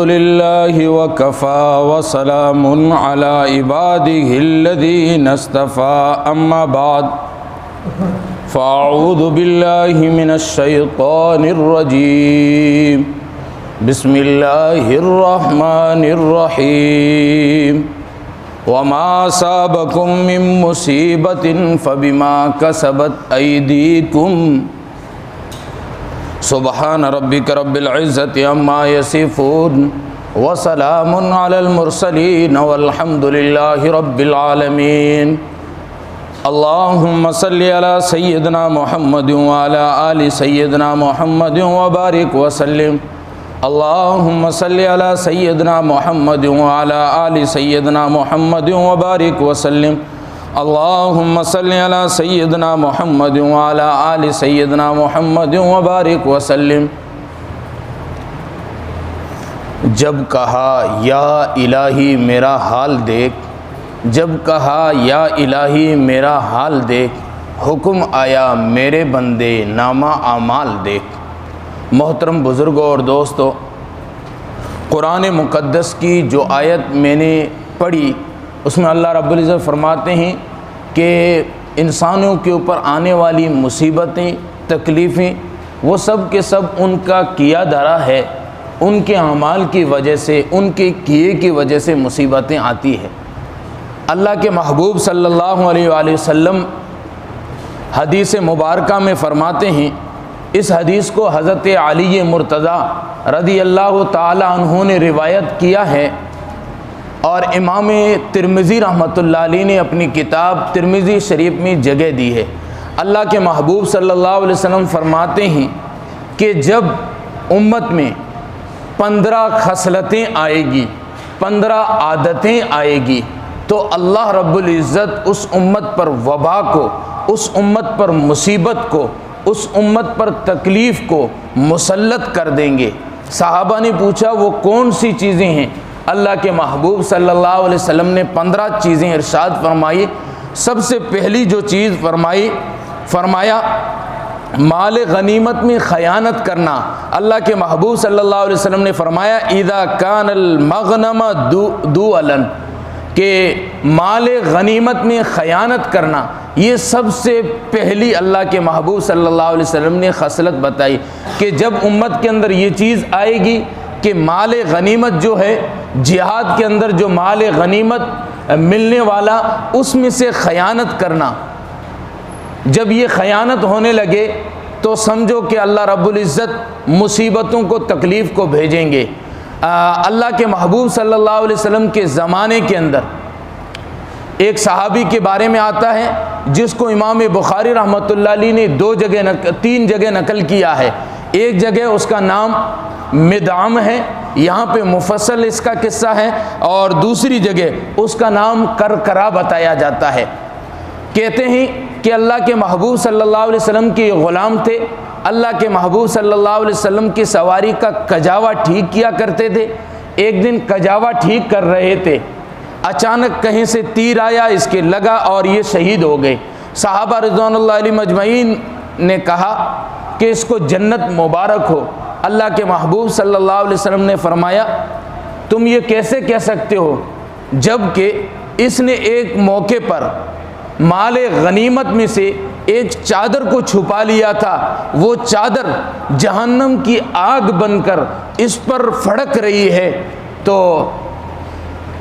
لله وكفى وسلام على عباده الذين اصطفى أما بعد فأعوذ بالله من الشيطان الرجيم بسم الله الرحمن الرحيم وما أصابكم من مصيبة فبما كسبت أيديكم سبحان ربك رب العزة عما يصفون وسلام على المرسلين والحمد لله رب العالمين اللهم صل على سيدنا محمد وعلى آل سيدنا محمد وبارك وسلم اللهم صل على سيدنا محمد وعلى آل سيدنا محمد وبارك وسلم اللهم صل على سيدنا محمد وعلى آل سيدنا محمد وبارك وسلم۔ جب کہا یا الہی میرا حال دیکھ، جب کہا یا الہی میرا حال دیکھ، حکم آیا میرے بندے نامہ اعمال دیکھ۔ محترم بزرگوں اور دوستو، قرآن مقدس کی جو آیت میں نے پڑھی اس میں اللہ رب العزت فرماتے ہیں کہ انسانوں کے اوپر آنے والی مصیبتیں، تکلیفیں، وہ سب کے سب ان کا کیا دھرا ہے، ان کے اعمال کی وجہ سے، ان کے کیے کی وجہ سے مصیبتیں آتی ہیں۔ اللہ کے محبوب صلی اللہ علیہ وآلہ وسلم حدیث مبارکہ میں فرماتے ہیں، اس حدیث کو حضرت علی مرتضیٰ رضی اللہ تعالی عنہ نے روایت کیا ہے، اور امام ترمذی رحمۃ اللہ علیہ نے اپنی کتاب ترمذی شریف میں جگہ دی ہے۔ اللہ کے محبوب صلی اللہ علیہ وسلم فرماتے ہیں کہ جب امت میں 15 خصلتیں آئے گی، 15 عادتیں آئے گی، تو اللہ رب العزت اس امت پر وبا کو، اس امت پر مصیبت کو، اس امت پر تکلیف کو مسلط کر دیں گے۔ صحابہ نے پوچھا وہ کون سی چیزیں ہیں؟ اللہ کے محبوب صلی اللہ علیہ وسلم نے 15 چیزیں ارشاد فرمائی۔ سب سے پہلی جو چیز فرمایا مال غنیمت میں خیانت کرنا۔ اللہ کے محبوب صلی اللہ علیہ وسلم نے فرمایا اذا کان المغنم دولا، کہ مال غنیمت میں خیانت کرنا، یہ سب سے پہلی اللہ کے محبوب صلی اللہ علیہ وسلم نے خصلت بتائی کہ جب امت کے اندر یہ چیز آئے گی کہ مال غنیمت جو ہے، جہاد کے اندر جو مال غنیمت ملنے والا، اس میں سے خیانت کرنا، جب یہ خیانت ہونے لگے تو سمجھو کہ اللہ رب العزت مصیبتوں کو، تکلیف کو بھیجیں گے۔ اللہ کے محبوب صلی اللہ علیہ وسلم کے زمانے کے اندر ایک صحابی کے بارے میں آتا ہے جس کو امام بخاری رحمۃ اللہ علیہ نے 3 جگہ نقل کیا ہے۔ ایک جگہ اس کا نام مدعم ہے، یہاں پہ مفصل اس کا قصہ ہے، اور دوسری جگہ اس کا نام کرکرا بتایا جاتا ہے۔ کہتے ہیں کہ اللہ کے محبوب صلی اللہ علیہ وسلم کے غلام تھے، اللہ کے محبوب صلی اللہ علیہ وسلم کی سواری کا کجاوا ٹھیک کیا کرتے تھے۔ ایک دن کجاوا ٹھیک کر رہے تھے، اچانک کہیں سے تیر آیا، اس کے لگا اور یہ شہید ہو گئے۔ صحابہ رضوان اللہ علیہ مجمعین نے کہا کہ اس کو جنت مبارک ہو۔ اللہ کے محبوب صلی اللہ علیہ وسلم نے فرمایا تم یہ کیسے کہہ سکتے ہو جب کہ اس نے ایک موقع پر مال غنیمت میں سے ایک چادر کو چھپا لیا تھا، وہ چادر جہنم کی آگ بن کر اس پر پھڑک رہی ہے، تو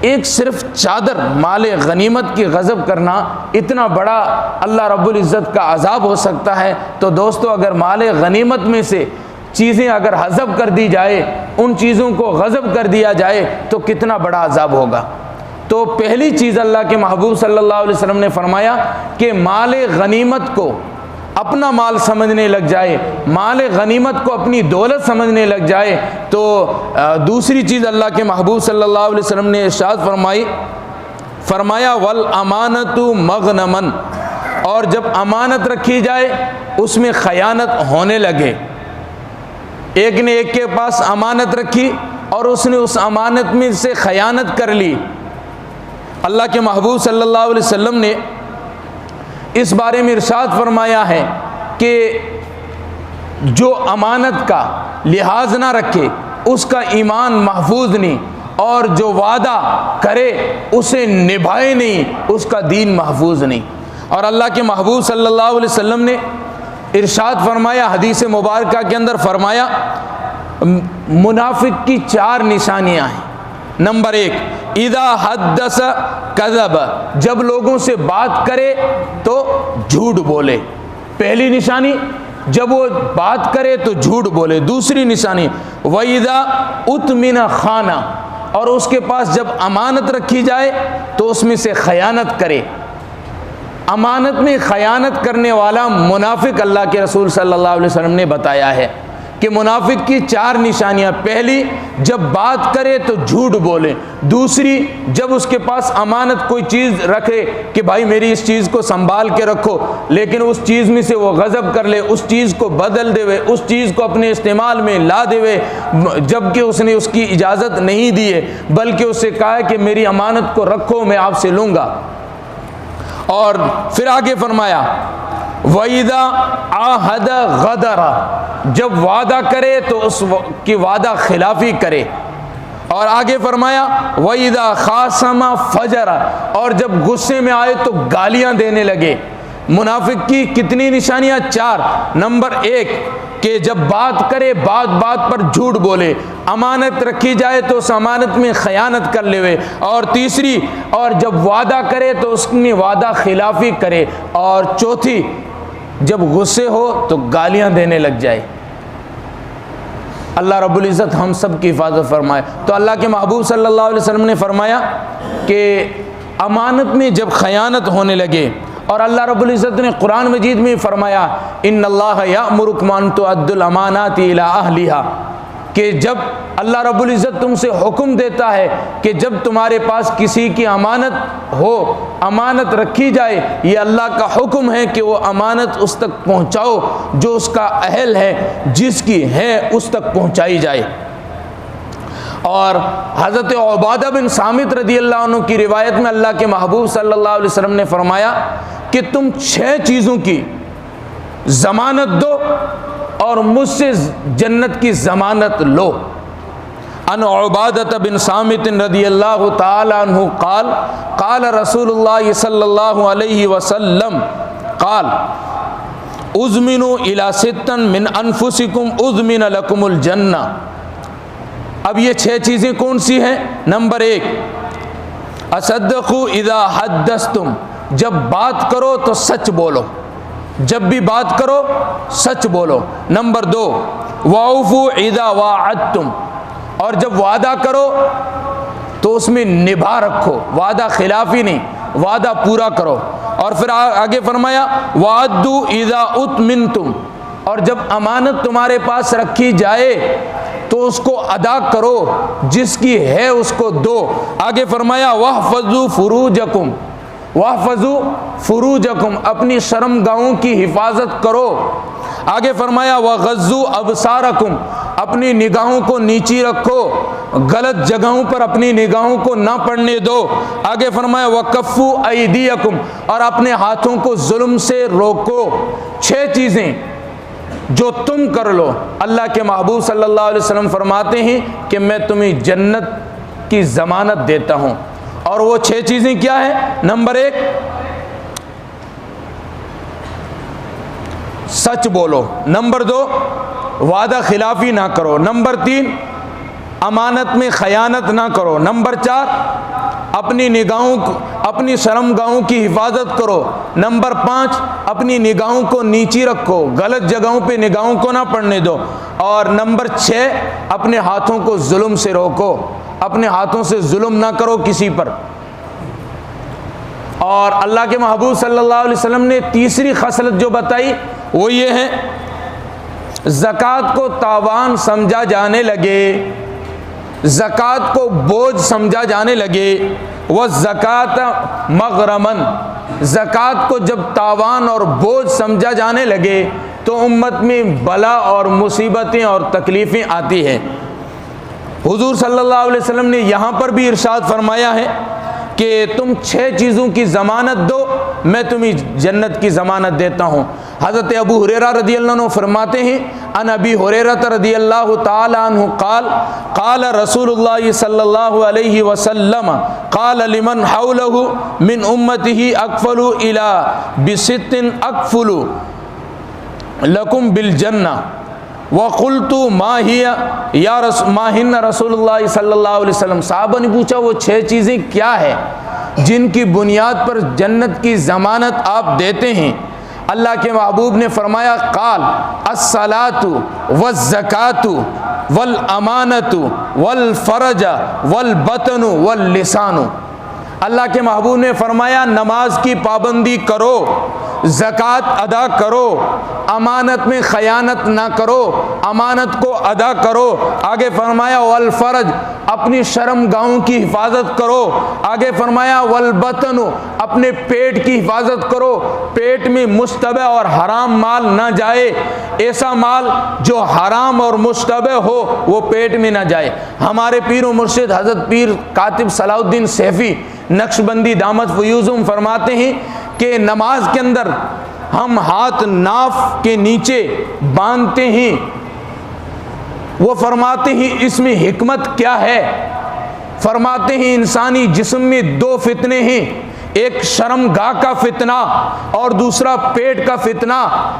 ایک صرف چادر مال غنیمت کی غضب کرنا اتنا بڑا اللہ رب العزت کا عذاب ہو سکتا ہے۔ تو دوستو، اگر مال غنیمت میں سے چیزیں اگر حذف کر دی جائے، ان چیزوں کو غضب کر دیا جائے تو کتنا بڑا عذاب ہوگا۔ تو پہلی چیز اللہ کے محبوب صلی اللہ علیہ وسلم نے فرمایا کہ مال غنیمت کو اپنا مال سمجھنے لگ جائے، مال غنیمت کو اپنی دولت سمجھنے لگ جائے، تو دوسری چیز اللہ کے محبوب صلی اللہ علیہ وسلم نے ارشاد فرمایا والامانۃ مغنمن، اور جب امانت رکھی جائے اس میں خیانت ہونے لگے۔ ایک نے ایک کے پاس امانت رکھی اور اس نے اس امانت میں سے خیانت کر لی۔ اللہ کے محبوب صلی اللہ علیہ وسلم نے اس بارے میں ارشاد فرمایا ہے کہ جو امانت کا لحاظ نہ رکھے اس کا ایمان محفوظ نہیں، اور جو وعدہ کرے اسے نبھائے نہیں، اس کا دین محفوظ نہیں۔ اور اللہ کے محبوب صلی اللہ علیہ وسلم نے ارشاد فرمایا، حدیث مبارکہ کے اندر فرمایا، منافق کی 4 نشانیاں ہیں۔ نمبر 1، اذا حدث کذب، جب لوگوں سے بات کرے تو جھوٹ بولے۔ پہلی نشانی، جب وہ بات کرے تو جھوٹ بولے۔ دوسری نشانی، وَإِذَا اُؤْتُمِنَ خَانَ، اور اس کے پاس جب امانت رکھی جائے تو اس میں سے خیانت کرے۔ امانت میں خیانت کرنے والا منافق اللہ کے رسول صلی اللہ علیہ وسلم نے بتایا ہے کہ منافق کی 4 نشانیاں، پہلی جب بات کرے تو جھوٹ بولے، دوسری جب اس کے پاس امانت کوئی چیز رکھے کہ بھائی میری اس چیز کو سنبھال کے رکھو، لیکن اس چیز میں سے وہ غضب کر لے، اس چیز کو بدل دے وے، اس چیز کو اپنے استعمال میں لا دے وے، جبکہ اس نے اس کی اجازت نہیں دی ہے، بلکہ اس سے کہا ہے کہ میری امانت کو رکھو، میں آپ سے لوں گا۔ اور پھر آگے فرمایا، وَإِذَا عَاهَدَ غَدَرَ، جب وعدہ کرے تو اس کی وعدہ خلافی کرے۔ اور آگے فرمایا، وَإِذَا خَاصَمَ فَجَرَ، اور جب غصے میں آئے تو گالیاں دینے لگے۔ منافق کی کتنی نشانیاں؟ 4۔ نمبر 1 کہ جب بات کرے بات بات پر جھوٹ بولے، امانت رکھی جائے تو اس امانت میں خیانت کر لے، اور تیسری، اور جب وعدہ کرے تو اس میں وعدہ خلافی کرے، اور چوتھی جب غصے ہو تو گالیاں دینے لگ جائے۔ اللہ رب العزت ہم سب کی حفاظت فرمائے۔ تو اللہ کے محبوب صلی اللہ علیہ وسلم نے فرمایا کہ امانت میں جب خیانت ہونے لگے، اور اللہ رب العزت نے قرآن مجید میں فرمایا، ان اللہ یأمرکم ان تؤدوا الامانات الی اہلھا، کہ جب اللہ رب العزت تم سے حکم دیتا ہے کہ جب تمہارے پاس کسی کی امانت ہو، امانت رکھی جائے، یہ اللہ کا حکم ہے کہ وہ امانت اس تک پہنچاؤ جو اس کا اہل ہے، جس کی ہے اس تک پہنچائی جائے۔ اور حضرت عبادہ بن صامت رضی اللہ عنہ کی روایت میں اللہ کے محبوب صلی اللہ علیہ وسلم نے فرمایا کہ تم 6 چیزوں کی ضمانت دو اور مجھ سے جنت کی ضمانت لو۔ ان عبادہ بن صامت رضی اللہ تعالی عنہ قال قال رسول اللہ صلی اللہ علیہ وسلم قال اضمنوا الی 6 من انفسکم اضمن لکم الجنہ۔ اب یہ 6 چیزیں کون سی ہیں؟ نمبر 1، اصدقوا اذا حدثتم، جب بات کرو تو سچ بولو، جب بھی بات کرو سچ بولو۔ نمبر 2، واوفوا اذا وعدتم، اور جب وعدہ کرو تو اس میں نبھا رکھو، وعدہ خلافی نہیں، وعدہ پورا کرو۔ اور پھر آگے فرمایا، وعدوا اذا اؤتمنتم، اور جب امانت تمہارے پاس رکھی جائے تو اس کو ادا کرو، جس کی ہے اس کو دو۔ آگے فرمایا، واحفظوا فروجکم، واحفظوا فروجکم، اپنی شرمگاہوں کی حفاظت کرو۔ آگے فرمایا، وغضوا ابصارکم، اپنی نگاہوں کو نیچی رکھو، غلط جگہوں پر اپنی نگاہوں کو نہ پڑنے دو۔ آگے فرمایا، وکفوا ایدیکم، اور اپنے ہاتھوں کو ظلم سے روکو۔ 6 چیزیں جو تم کر لو، اللہ کے محبوب صلی اللہ علیہ وسلم فرماتے ہیں کہ میں تمہیں جنت کی ضمانت دیتا ہوں۔ اور وہ 6 چیزیں کیا ہیں؟ نمبر 1، سچ بولو۔ نمبر 2، وعدہ خلافی نہ کرو۔ نمبر 3، امانت میں خیانت نہ کرو۔ نمبر 4، اپنی نگاہوں اپنی شرمگاہوں کی حفاظت کرو۔ نمبر 5، اپنی نگاہوں کو نیچی رکھو، غلط جگہوں پہ نگاہوں کو نہ پڑنے دو۔ اور نمبر 6، اپنے ہاتھوں کو ظلم سے روکو، اپنے ہاتھوں سے ظلم نہ کرو کسی پر۔ اور اللہ کے محبوب صلی اللہ علیہ وسلم نے تیسری خصلت جو بتائی وہ یہ ہے، زکوٰۃ کو تاوان سمجھا جانے لگے، زکوٰۃ کو بوجھ سمجھا جانے لگے، وَالزَّكَاةَ مَغْرَمًا، زکوٰۃ کو جب تاوان اور بوجھ سمجھا جانے لگے تو امت میں بلا اور مصیبتیں اور تکلیفیں آتی ہیں۔ حضور صلی اللہ علیہ وسلم نے یہاں پر بھی ارشاد فرمایا ہے کہ تم 6 چیزوں کی ضمانت دو، میں تمہیں جنت کی ضمانت دیتا ہوں۔ حضرت ابو ہریرہ رضی اللہ عنہ فرماتے ہیں ان ابی ہریرہ رضی اللہ تعالی عنہ قال قال رسول اللہ صلی اللہ علیہ وسلم قال لمن حوله من امته اکفلوا الى بست اکفل لکم بالجنہ وقلت ما هي یا ما ہن رسول اللہ صلی اللہ علیہ وسلم۔ صحابہ نے پوچھا وہ 6 چیزیں کیا ہے جن کی بنیاد پر جنت کی ضمانت آپ دیتے ہیں؟ اللہ کے محبوب نے فرمایا قال الصلاۃ والزکاۃ والامانۃ والفرج والبطن واللسان۔ اللہ کے محبوب نے فرمایا نماز کی پابندی کرو، زکوٰۃ ادا کرو، امانت میں خیانت نہ کرو، امانت کو ادا کرو۔ آگے فرمایا والفرج، اپنی شرم گاہوں کی حفاظت کرو۔ آگے فرمایا والبطن، اپنے پیٹ کی حفاظت کرو، پیٹ میں مشتبہ اور حرام مال نہ جائے، ایسا مال جو حرام اور مشتبہ ہو وہ پیٹ میں نہ جائے۔ ہمارے پیر و مرشد حضرت پیر کاتب صلاح الدین سیفی نقشبندی دامت فیوزم فرماتے ہیں کہ نماز کے اندر ہم ہاتھ ناف کے نیچے باندھتے ہیں، وہ فرماتے ہیں اس میں حکمت کیا ہے؟ فرماتے ہیں انسانی جسم میں 2 فتنے ہیں، ایک شرم گاہ کا فتنہ اور دوسرا پیٹ کا فتنہ۔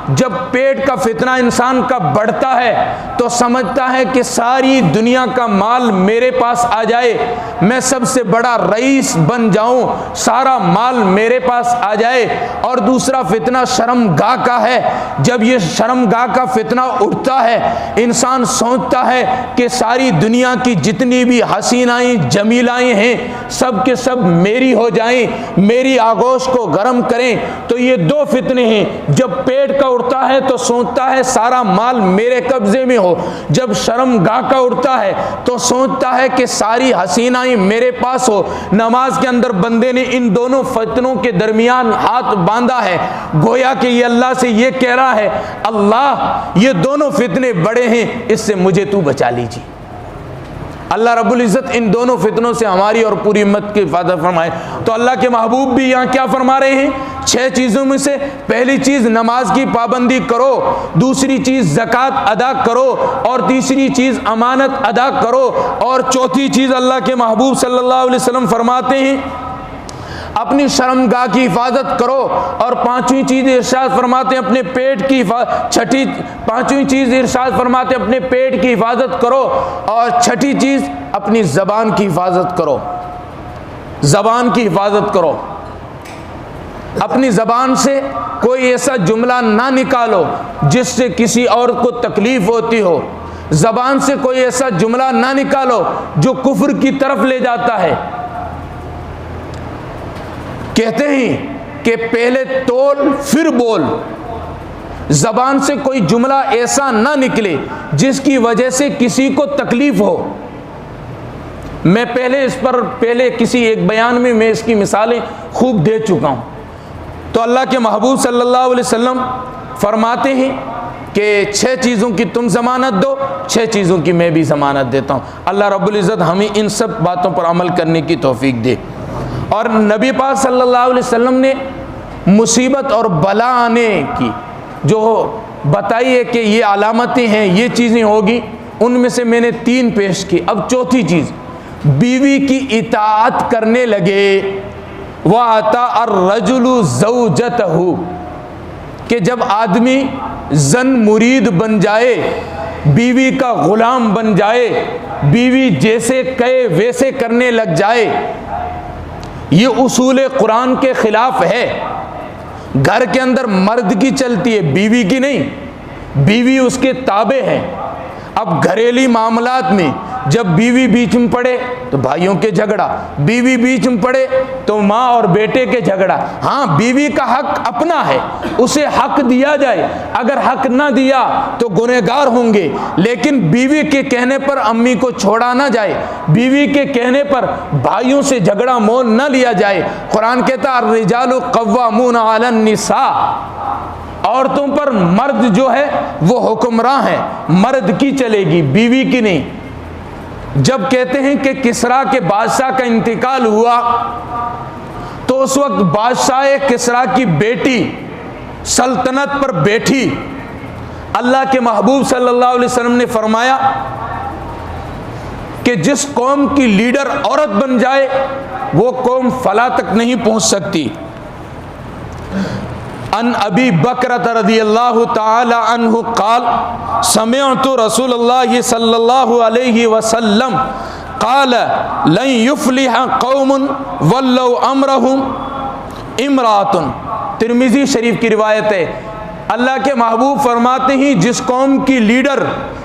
جب پیٹ کا فتنہ انسان کا بڑھتا ہے تو سمجھتا ہے کہ ساری دنیا کا مال میرے پاس آ جائے، میں سب سے بڑا رئیس بن جاؤں، سارا مال میرے پاس آ جائے۔ اور دوسرا فتنہ شرم گاہ کا ہے۔ جب یہ شرم گاہ کا فتنہ اٹھتا ہے انسان سوچتا ہے کہ ساری دنیا کی جتنی بھی حسینائیں جمیلائیں ہیں سب کے سب میری ہو جائیں، میری آگوش کو گرم کریں۔ تو یہ 2 فتنے ہیں، جب پیٹ کا اڑتا ہے تو سوچتا ہے سارا مال میرے قبضے میں ہو، جب شرم گاہ کا اڑتا ہے تو سوچتا ہے کہ ساری حسینائیں میرے پاس ہو۔ نماز کے اندر بندے نے ان دونوں فتنوں کے درمیان ہاتھ باندھا ہے، گویا کہ یہ اللہ سے یہ کہہ رہا ہے اللہ یہ دونوں فتنے بڑے ہیں، اس سے مجھے تو بچا لیجیے۔ اللہ رب العزت ان دونوں فتنوں سے ہماری اور پوری امت کی حفاظت فرمائے۔ تو اللہ کے محبوب بھی یہاں کیا فرما رہے ہیں؟ 6 چیزوں میں سے پہلی چیز نماز کی پابندی کرو، دوسری چیز زکوٰۃ ادا کرو، اور تیسری چیز امانت ادا کرو، اور چوتھی چیز اللہ کے محبوب صلی اللہ علیہ وسلم فرماتے ہیں اپنی شرم گاہ کی حفاظت کرو، اور 5ویں چیز ارشاد فرماتے ہیں اپنے پیٹ کی پانچویں چیز ارشاد فرماتے ہیں اپنے پیٹ کی حفاظت کرو، اور 6ٹھی چیز اپنی زبان کی حفاظت کرو۔ زبان کی حفاظت کرو، اپنی زبان سے کوئی ایسا جملہ نہ نکالو جس سے کسی اور کو تکلیف ہوتی ہو، زبان سے کوئی ایسا جملہ نہ نکالو جو کفر کی طرف لے جاتا ہے۔ کہتے ہیں کہ پہلے تول پھر بول، زبان سے کوئی جملہ ایسا نہ نکلے جس کی وجہ سے کسی کو تکلیف ہو۔ میں پہلے کسی ایک بیان میں اس کی مثالیں خوب دے چکا ہوں۔ تو اللہ کے محبوب صلی اللہ علیہ وسلم فرماتے ہیں کہ 6 چیزوں کی تم ضمانت دو، 6 چیزوں کی میں بھی ضمانت دیتا ہوں۔ اللہ رب العزت ہمیں ان سب باتوں پر عمل کرنے کی توفیق دے۔ اور نبی پاک صلی اللہ علیہ وسلم نے مصیبت اور بلا آنے کی جو بتائی ہے کہ یہ علامتیں ہیں، یہ چیزیں ہوگی، ان میں سے میں نے 3 پیش کی۔ اب چوتھی چیز، بیوی کی اطاعت کرنے لگے۔ وَأَطَاعَ الرَّجُلُ زَوْجَتَهُ، کہ جب آدمی زن مرید بن جائے، بیوی کا غلام بن جائے، بیوی جیسے کہے ویسے کرنے لگ جائے، یہ اصول قرآن کے خلاف ہے۔ گھر کے اندر مرد کی چلتی ہے، بیوی کی نہیں، بیوی اس کے تابع ہے۔ اب گھریلو معاملات میں جب بیوی بیچ میں پڑے تو بھائیوں کے جھگڑا، بیوی بیچ میں پڑے تو ماں اور بیٹے کے جھگڑا۔ ہاں بیوی کا حق اپنا ہے، اسے حق دیا جائے، اگر حق نہ دیا تو گنہگار ہوں گے، لیکن بیوی کے کہنے پر امی کو چھوڑا نہ جائے، بیوی کے کہنے پر بھائیوں سے جھگڑا مول نہ لیا جائے۔ قرآن کہتا ہے الرجال قوامون علی النساء، عورتوں پر مرد جو ہے وہ حکمراں ہے، مرد کی چلے گی، بیوی کی نہیں۔ جب کہتے ہیں کہ کسریٰ کے بادشاہ کا انتقال ہوا تو تو اس وقت بادشاہ کسریٰ کی بیٹی سلطنت پر بیٹھی. اللہ کے محبوب صلی اللہ علیہ وسلم نے فرمایا کہ جس قوم کی لیڈر عورت بن جائے وہ قوم فلاح تک نہیں پہنچ سکتی. ان ابی بکرۃ رضی اللہ تعالی عنہ قال سمعت رسول اللہ صلی اللہ علیہ وسلم قال لن يفلح قوم ولوا امرهم امرأة. ترمذی شریف کی روایت ہے. اللہ کے محبوب فرماتے ہیں جس قوم کی لیڈر،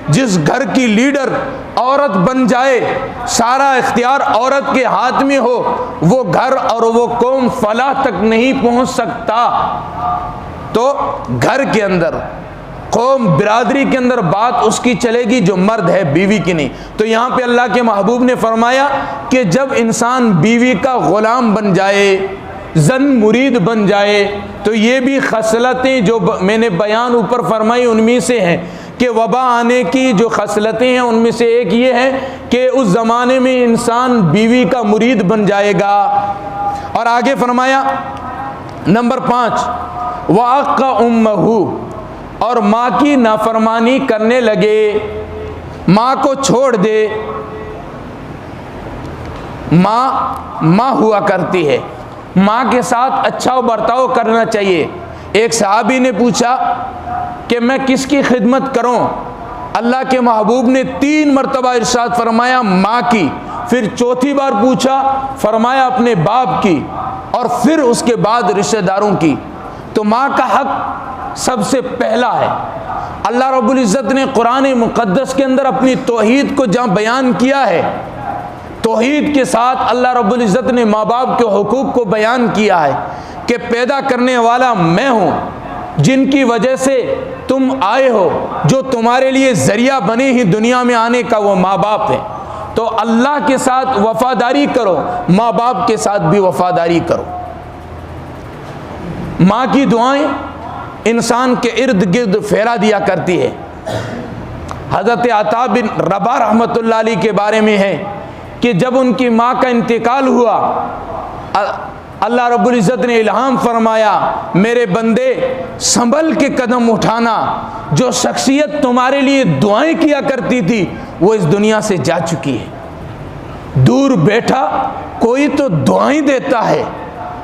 جس گھر کی لیڈر عورت بن جائے، سارا اختیار عورت کے ہاتھ میں ہو، وہ گھر اور وہ قوم فلاح تک نہیں پہنچ سکتا. تو گھر کے اندر، قوم، برادری کے اندر بات اس کی چلے گی جو مرد ہے، بیوی کی نہیں. تو یہاں پہ اللہ کے محبوب نے فرمایا کہ جب انسان بیوی کا غلام بن جائے، زن مرید بن جائے، تو یہ بھی خصلتیں جو میں نے بیان اوپر فرمائی ان میں سے ہیں کہ وبا آنے کی جو خصلتیں ہیں ان میں سے ایک یہ ہے کہ اس زمانے میں انسان بیوی کا مرید بن جائے گا. اور آگے فرمایا نمبر 5 وَعَقَّ أُمَّهُ، اور ماں کی نافرمانی کرنے لگے، ماں کو چھوڑ دے. ماں ہوا کرتی ہے، ماں کے ساتھ اچھا برتاؤ کرنا چاہیے. ایک صحابی نے پوچھا کہ میں کس کی خدمت کروں؟ اللہ کے محبوب نے 3 مرتبہ ارشاد فرمایا ماں کی، پھر چوتھی بار پوچھا فرمایا اپنے باپ کی، اور پھر اس کے بعد رشتہ داروں کی. تو ماں کا حق سب سے پہلا ہے. اللہ رب العزت نے قرآن مقدس کے اندر اپنی توحید کو جہاں بیان کیا ہے، توحید کے ساتھ اللہ رب العزت نے ماں باپ کے حقوق کو بیان کیا ہے کہ پیدا کرنے والا میں ہوں، جن کی وجہ سے تم آئے ہو، جو تمہارے لیے ذریعہ بنے ہی دنیا میں آنے کا وہ ماں باپ ہیں. تو اللہ کے ساتھ وفاداری کرو، ماں باپ کے ساتھ بھی وفاداری کرو. ماں کی دعائیں انسان کے ارد گرد پھیرا دیا کرتی ہے. حضرت عطا بن رباح رحمۃ اللہ علیہ کے بارے میں ہے کہ جب ان کی ماں کا انتقال ہوا، اللہ رب العزت نے الہام فرمایا میرے بندے سنبھل کے قدم اٹھانا، جو شخصیت تمہارے لیے دعائیں کیا کرتی تھی وہ اس دنیا سے جا چکی ہے. دور بیٹھا کوئی تو دعائیں دیتا ہے،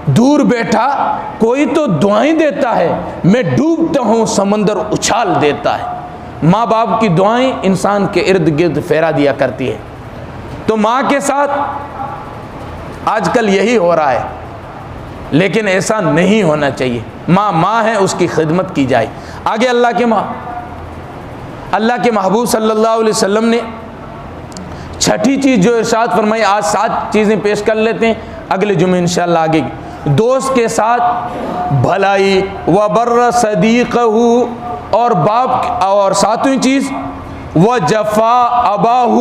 دور بیٹھا کوئی تو دعائیں دیتا ہے، میں ڈوبتا ہوں سمندر اچھال دیتا ہے. ماں باپ کی دعائیں انسان کے ارد گرد پھیرا دیا کرتی ہے. تو ماں کے ساتھ آج کل یہی ہو رہا ہے، لیکن ایسا نہیں ہونا چاہیے. ماں ہے، اس کی خدمت کی جائے. آگے اللہ کے محبوب صلی اللہ علیہ وسلم نے چھٹی چیز جو ارشاد فرمائی، آج 7 چیزیں پیش کر لیتے ہیں، اگلے جمعے انشاءاللہ آگے. دوست کے ساتھ بھلائی، وبر صدیقہ، اور باپ، اور 7ویں چیز وجفا اباہ،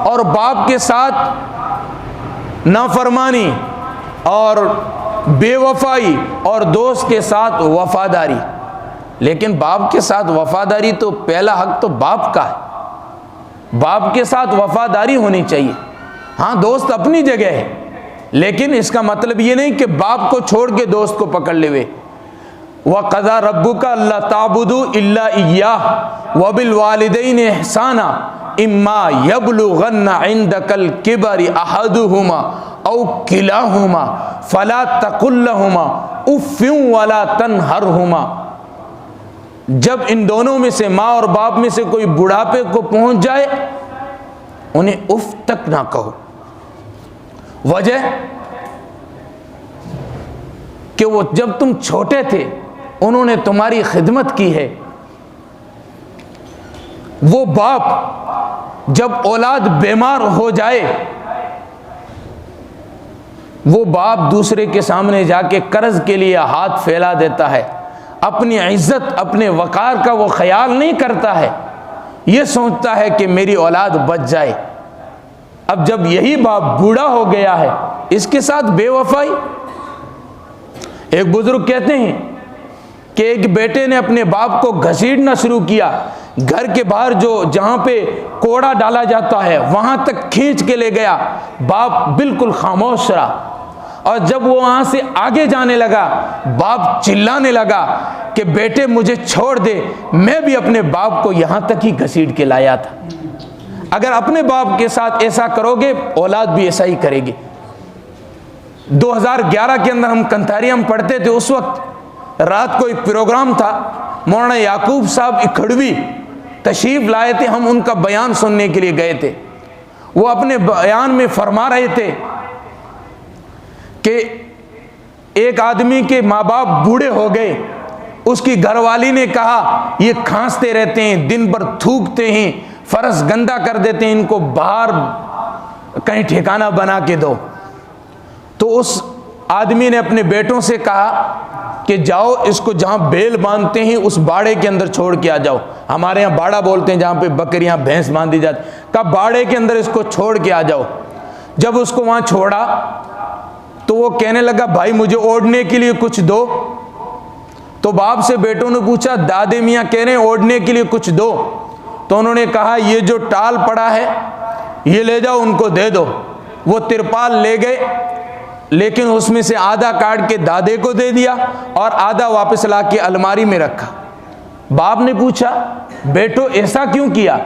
اور باپ کے ساتھ نافرمانی اور بے وفائی، اور دوست کے ساتھ وفاداری. لیکن باپ کے ساتھ وفاداری تو پہلا حق تو باپ کا ہے، باپ کے ساتھ وفاداری ہونی چاہیے. ہاں دوست اپنی جگہ ہے، لیکن اس کا مطلب یہ نہیں کہ باپ کو چھوڑ کے دوست کو پکڑ لے ہوئے. وَقَضَىٰ رَبُّكَ أَلَّا تَعْبُدُوا إِلَّا إِيَّاهُ وَبِالْوَالِدَيْنِ إِحْسَانًا إِمَّا يَبْلُغَنَّ عِندَكَ الْكِبَرِ أَحَدُهُمَا أَوْ كِلَاهُمَا فَلَا تَقُل لَّهُمَا أُفٍّ وَلَا تَنْهَرْهُمَا. جب ان دونوں میں سے، ماں اور باپ میں سے کوئی بڑھاپے کو پہنچ جائے، انہیں اف تک نہ کہو. وجہ کہ وہ جب تم چھوٹے تھے انہوں نے تمہاری خدمت کی ہے. وہ باپ جب اولاد بیمار ہو جائے، وہ باپ دوسرے کے سامنے جا کے قرض کے لیے ہاتھ پھیلا دیتا ہے. اپنی عزت، اپنے وقار کا وہ خیال نہیں کرتا ہے، یہ سوچتا ہے کہ میری اولاد بچ جائے. اب جب یہی باپ بوڑھا ہو گیا ہے، اس کے ساتھ بے وفائی. ایک بزرگ کہتے ہیں کہ ایک بیٹے نے اپنے باپ کو گھسیٹنا شروع کیا، گھر کے باہر جہاں پہ کوڑا ڈالا جاتا ہے وہاں تک کھینچ کے لے گیا. باپ بالکل خاموش رہا، اور جب وہ وہاں سے آگے جانے لگا باپ چلانے لگا کہ بیٹے مجھے چھوڑ دے، میں بھی اپنے باپ کو یہاں تک ہی گھسیٹ کے لایا تھا۔ اگر اپنے باپ کے ساتھ ایسا کرو گے اولاد بھی ایسا ہی کرے گی۔ 2011 کے اندر ہم کنتھاریہ میں پڑھتے تھے، اس وقت رات کو ایک پروگرام تھا، مولانا یعقوب صاحب اکھڑوی تشریف لائے تھے، ہم ان کا بیان سننے کے لیے گئے تھے۔ وہ اپنے بیان میں فرما رہے تھے کہ ایک آدمی کے ماں باپ بوڑھے ہو گئے، اس کی گھر والی نے کہا یہ کھانستے رہتے ہیں، دن بھر تھوکتے ہیں، فرش گندا کر دیتے ہیں، ان کو باہر کہیں ٹھکانہ بنا کے دو۔ تو اس آدمی نے اپنے بیٹوں سے کہا کہ جاؤ اس کو جہاں بیل باندھتے ہیں اس باڑے کے اندر چھوڑ کے آ جاؤ، ہمارے یہاں باڑا بولتے ہیں جہاں پہ بکریاں بھینس باندھی جاتی، کہا باڑے کے اندر اس کو چھوڑ کے آ جاؤ۔ جب اس کو وہاں چھوڑا تو وہ کہنے لگا بھائی مجھے اوڑھنے کے لیے کچھ دو۔ تو باپ سے بیٹوں نے پوچھا دادے میاں کہہ رہے ہیں اوڑھنے کے لیے کچھ دو، تو انہوں نے کہا یہ جو ٹال پڑا ہے یہ لے جاؤ ان کو دے دو۔ وہ ترپال لے گئے، لیکن اس میں سے آدھا کاٹ کے دادے کو دے دیا اور آدھا واپس لا کے الماری میں رکھا۔ باپ نے پوچھا بیٹو ایسا کیوں کیا؟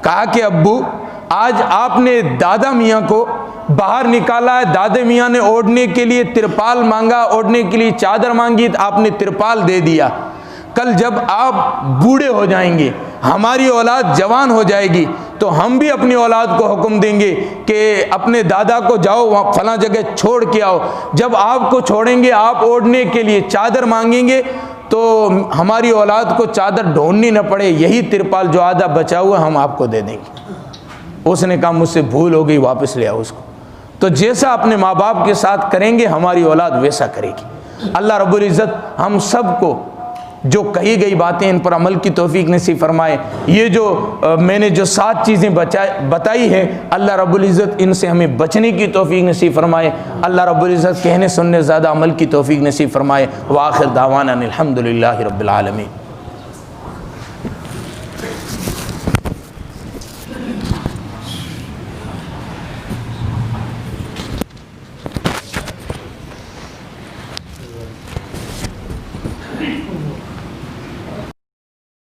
کہا کہ ابو آج آپ نے دادا میاں کو باہر نکالا ہے، دادے میاں نے اوڑھنے کے لیے ترپال مانگا، اوڑھنے کے لیے چادر مانگی، تو آپ نے ترپال دے دیا۔ کل جب آپ بوڑھے ہو جائیں گے، ہماری اولاد جوان ہو جائے گی، تو ہم بھی اپنی اولاد کو حکم دیں گے کہ اپنے دادا کو جاؤ وہاں فلاں جگہ چھوڑ کے آؤ۔ جب آپ کو چھوڑیں گے، آپ اوڑھنے کے لیے چادر مانگیں گے تو ہماری اولاد کو چادر ڈھونڈنی نہ پڑے، یہی ترپال جو آدھا بچا ہوا ہم آپ کو دے دیں گے۔ اس نے کہا مجھ سے بھول ہو گئی، واپس لے آؤ اس کو۔ تو جیسا اپنے ماں باپ کے ساتھ کریں گے ہماری اولاد ویسا کرے گی۔ اللہ رب العزت ہم سب کو جو کہی گئی باتیں ان پر عمل کی توفیق نصیب فرمائے۔ یہ جو میں نے جو 7 چیزیں بتائی ہے، اللہ رب العزت ان سے ہمیں بچنے کی توفیق نصیب فرمائے۔ اللہ رب العزت کہنے سننے زیادہ عمل کی توفیق نصیب فرمائے۔ وآخر دعوانا الحمدللہ رب العالمین۔